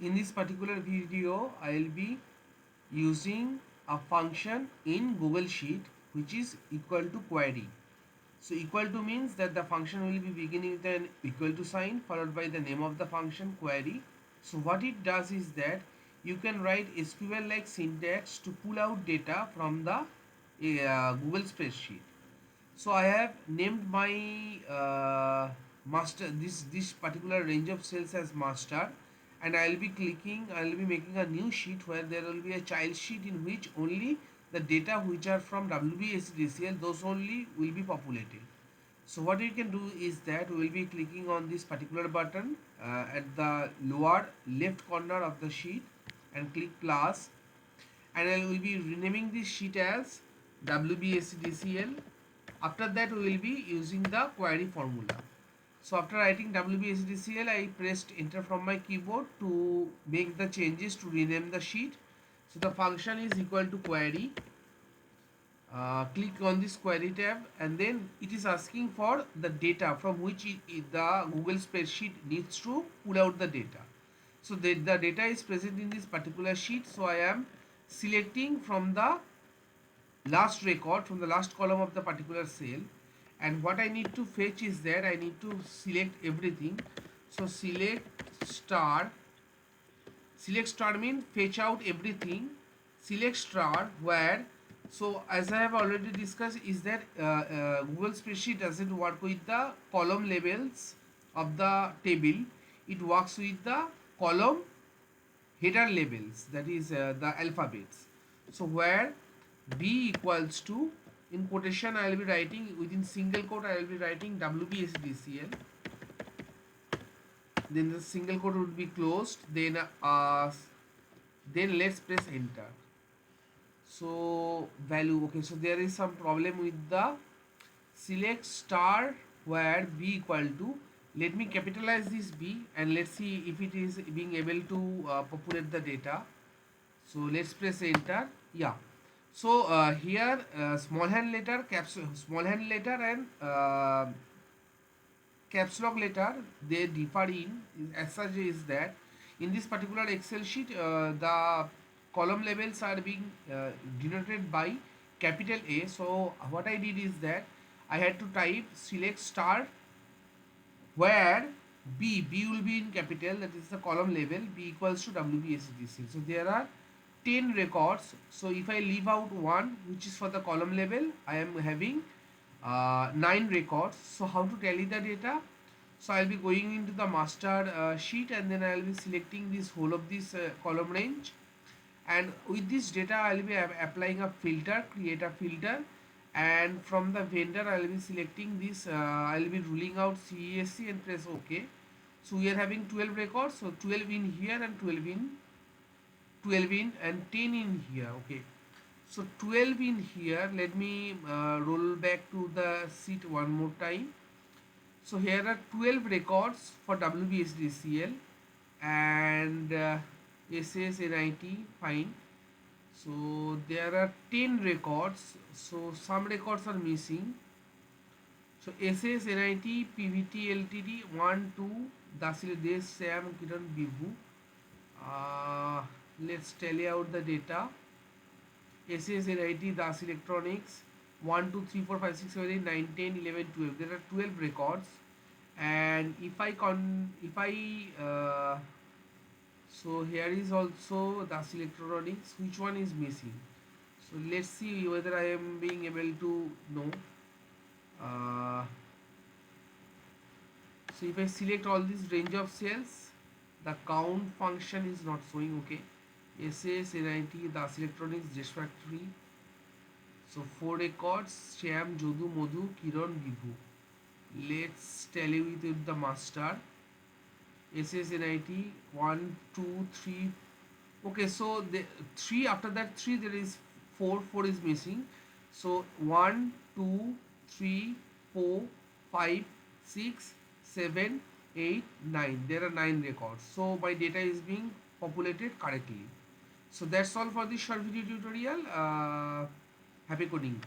In this particular video, I will be using a function in Google Sheet which is equal to query. So equal to means that the function will be beginning with an equal to sign followed by the name of the function query. So what it does is that you can write SQL like syntax to pull out data from the Google spreadsheet. So I have named my master this particular range of cells as master, and I'll be making a new sheet where there will be a child sheet in which only the data which are from WBSDCL, those only will be populated. So what we can do is that we will be clicking on this particular button at the lower left corner of the sheet and click plus, and I will be renaming this sheet as WBSDCL. After that we will be using the query formula. So after writing WBSDCL, I pressed enter from my keyboard to make the changes to rename the sheet. So the function is equal to query. Click on this query tab, and then it is asking for the data from which the Google spreadsheet needs to pull out the data. So the data is present in this particular sheet. So I am selecting from the last record, from the last column of the particular cell, and what I need to fetch is that I need to select everything. So select star means fetch out everything. Select star where, so as I have already discussed, is that Google spreadsheet doesn't work with the column labels of the table. It works with the column header labels, that is the alphabets. So where B equals to, in quotation I will be writing, within single quote I will be writing WBSDCL, then the single quote would be closed, then let's press enter. So value, okay, so there is some problem with the select star where B equal to, let me capitalize this B and let's see if it is being able to populate the data. So let's press enter. Yeah, so here small hand letter, small hand letter and caps lock letter, they differ in as such is that in this particular Excel sheet the column labels are being denoted by capital A. So what I did is that I had to type select star where B will be in capital, that is the column label, B equals to WBSDC. So there are 10 records. So if I leave out one which is for the column label, I am having 9 records. So how to tally the data? So I'll be going into the master sheet, and then I'll be selecting this whole of this column range, and with this data I'll be applying a filter, create a filter, and from the vendor I'll be selecting this I'll be ruling out CESC and press OK. So we are having 12 records, so 12 in here and 12 in and 10 in here. Okay, so 12 in here. Let me roll back to the sheet one more time. So here are 12 records for WBSDCL and SSNIT, fine. So there are 10 records, so some records are missing. So SSNIT, PVT LTD 1, 2, Dasil Desh, Sam, Kiran, Bibu. Let's tally out the data. SSNIT, Das Electronics 1, 2, 3, 4, 5, 6, 7, 8, 9, 10, 11, 12. There are 12 records, and so here is also Das Electronics. Which one is missing? So let's see whether I am being able to know. So if I select all this range of cells, the count function is not showing. Okay, SS, NIT, Das Electronics, Jesh Factory. So 4 records: Shyam, Jodu, Madhu, Kiran, Vibhu. Let's tally with the master. SSNIT 1, 2, 3. Okay, so the 3, after that 3 there is 4 is missing. So 1, 2, 3, 4, 5, 6, 7, 8, 9. There are 9 records. So my data is being populated correctly. So that's all for this short video tutorial. Happy coding.